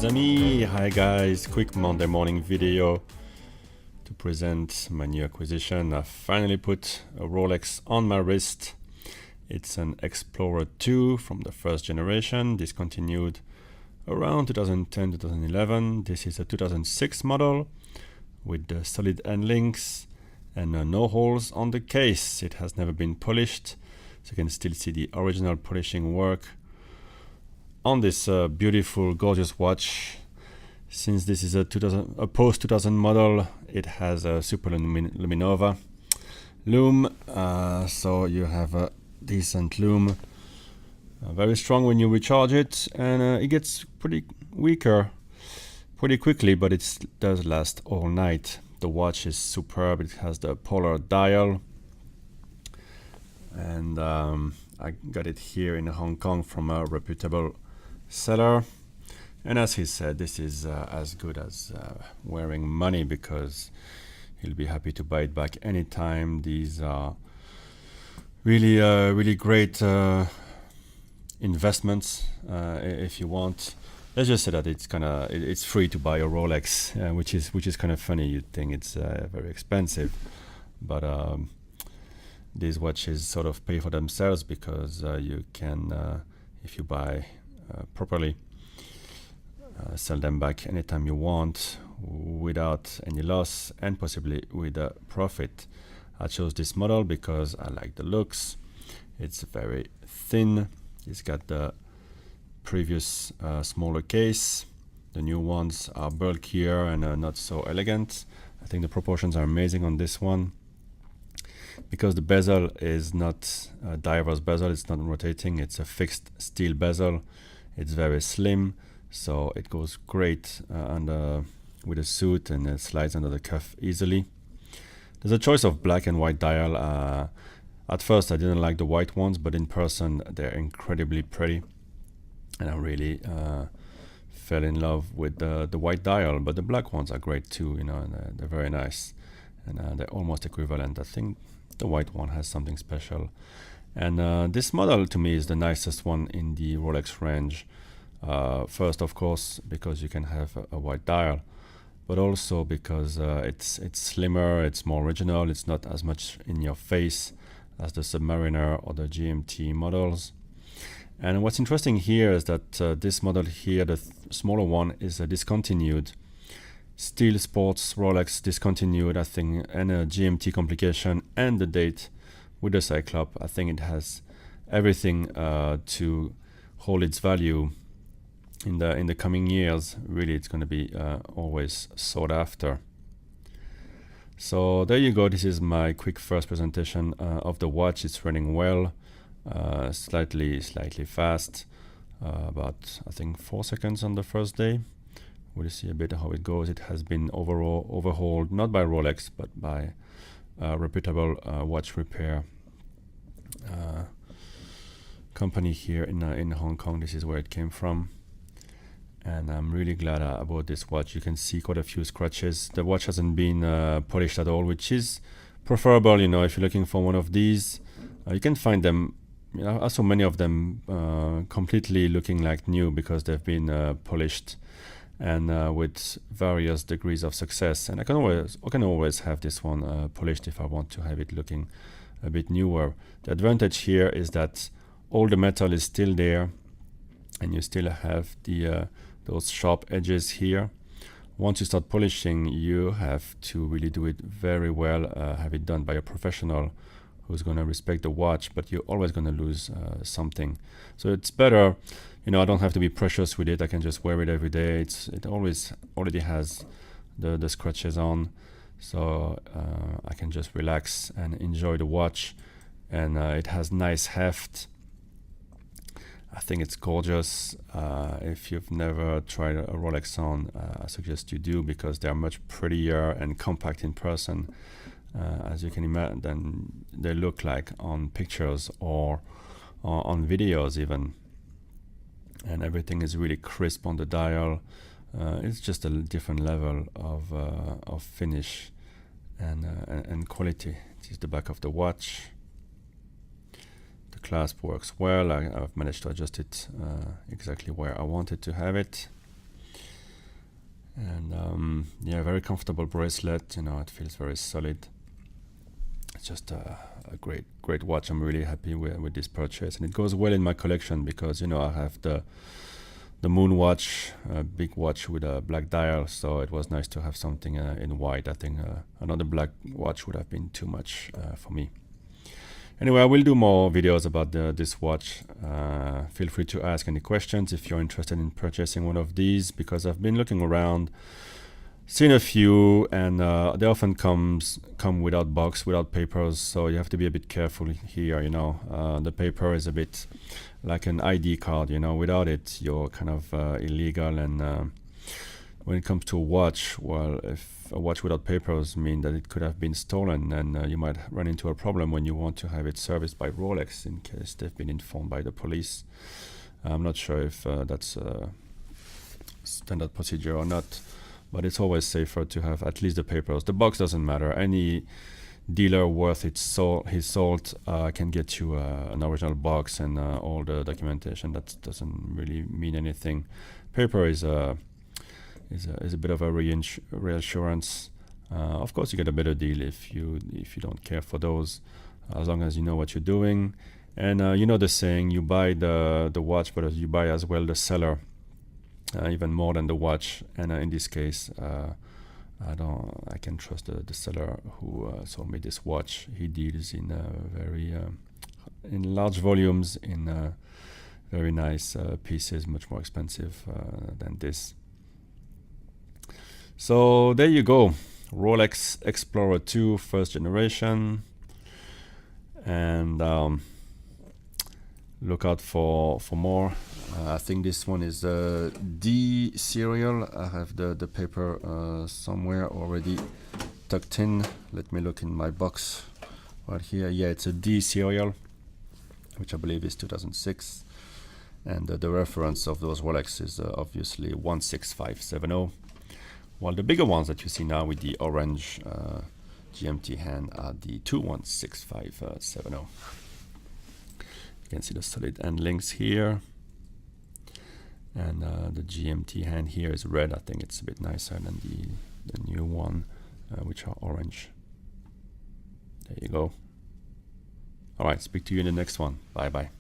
amis, hi guys, quick Monday morning video to present my new acquisition. I finally put a Rolex on my wrist. It's an Explorer II from the first generation, discontinued around 2010-2011. This is a 2006 model with the solid end links and no holes on the case. It has never been polished, so you can still see the original polishing work on this beautiful, gorgeous watch. Since this is a post 2000 model, it has a super luminova lume, so you have a decent lume, very strong when you recharge it, and it gets pretty weaker pretty quickly, but it does last all night. The watch is superb. It has the polar dial, and I got it here in Hong Kong from a reputable seller, and as he said, this is as good as wearing money, because he'll be happy to buy it back anytime. These are really great investments if you want. Let's just say that it's free to buy a Rolex, which is kind of funny. You'd think it's very expensive, but these watches sort of pay for themselves, because you can, if you buy properly, sell them back anytime you want without any loss, and possibly with a profit. I chose this model because I like the looks. It's very thin. It's got the previous smaller case. The new ones are bulkier and not so elegant. I think the proportions are amazing on this one, because the bezel is not a diver's bezel. It's not rotating. It's a fixed steel bezel. It's very slim, so it goes great with a suit, and it slides under the cuff easily. There's a choice of black and white dial. At first I didn't like the white ones, but in person they're incredibly pretty, and I really fell in love with the white dial. But the black ones are great too, and they're very nice, and they're almost equivalent. I think the white one has something special. And this model to me is the nicest one in the Rolex range. First, of course, because you can have a white dial, but also because it's slimmer, it's more original, it's not as much in your face as the Submariner or the GMT models. And what's interesting here is that this model here, the smaller one, is a discontinued. Steel Sports Rolex discontinued, I think, and a GMT complication, and the date with the Cyclops. I think it has everything to hold its value in the coming years. Really, it's going to be always sought after. So there you go. This is my quick first presentation of the watch. It's running well, slightly fast, about I think 4 seconds on the first day. We'll see a bit how it goes. It has been overhauled, not by Rolex, but by reputable watch repair company here in Hong Kong. This is where it came from, and I'm really glad I bought this watch. You can see quite a few scratches. The watch hasn't been polished at all, which is preferable. If you're looking for one of these, you can find them. I saw many of them completely looking like new, because they've been polished and with various degrees of success. And I can always have this one polished if I want to have it looking a bit newer. The advantage here is that all the metal is still there, and you still have those sharp edges here. Once you start polishing, you have to really do it very well, have it done by a professional who's going to respect the watch, but you're always going to lose something. So it's better, I don't have to be precious with it. I can just wear it every day. It already has the scratches on, so I can just relax and enjoy the watch. And it has nice heft. I think it's gorgeous. If you've never tried a Rolex on, I suggest you do, because they're much prettier and compact in person, as you can imagine, than they look like on pictures or on videos even. And everything is really crisp on the dial. It's just a different level of finish and quality. This is the back of the watch. The clasp works well. I've managed to adjust it exactly where I wanted to have it. And yeah, very comfortable bracelet. You know, it feels very solid. It's just a great watch. I'm really happy with this purchase, and it goes well in my collection because, you know, I have the Moon watch, a big watch with a black dial, so it was nice to have something in white. I think another black watch would have been too much for me. Anyway, I will do more videos about this watch. Feel free to ask any questions if you're interested in purchasing one of these, because I've been looking around, seen a few, and they often come without box, without papers, so you have to be a bit careful here. You know, the paper is a bit like an ID card. You know, without it, you're kind of illegal. And when it comes to a watch, well, if a watch without papers mean that it could have been stolen, and you might run into a problem when you want to have it serviced by Rolex in case they've been informed by the police. I'm not sure if that's a standard procedure or not, but it's always safer to have at least the papers. The box doesn't matter. Any dealer worth his salt can get you an original box and all the documentation. That doesn't really mean anything. Paper is a bit of a reassurance. Of course, you get a better deal if you don't care for those, as long as you know what you're doing. And you know the saying: you buy the watch, but you buy as well the seller, even more than the watch. And in this case, I can trust the seller who sold me this watch. He deals in very in large volumes, in very nice pieces, much more expensive than this. So there you go, Rolex Explorer II, first generation, and look out for more. I think this one is D serial. I have the paper somewhere already tucked in. Let me look in my box right here. Yeah, it's a D serial, which I believe is 2006, and the reference of those Rolex is obviously 16570. While the bigger ones that you see now with the orange GMT hand are the 216570. You can see the solid end links here. And the GMT hand here is red. I think it's a bit nicer than the new one, which are orange. There you go. All right, speak to you in the next one. Bye-bye.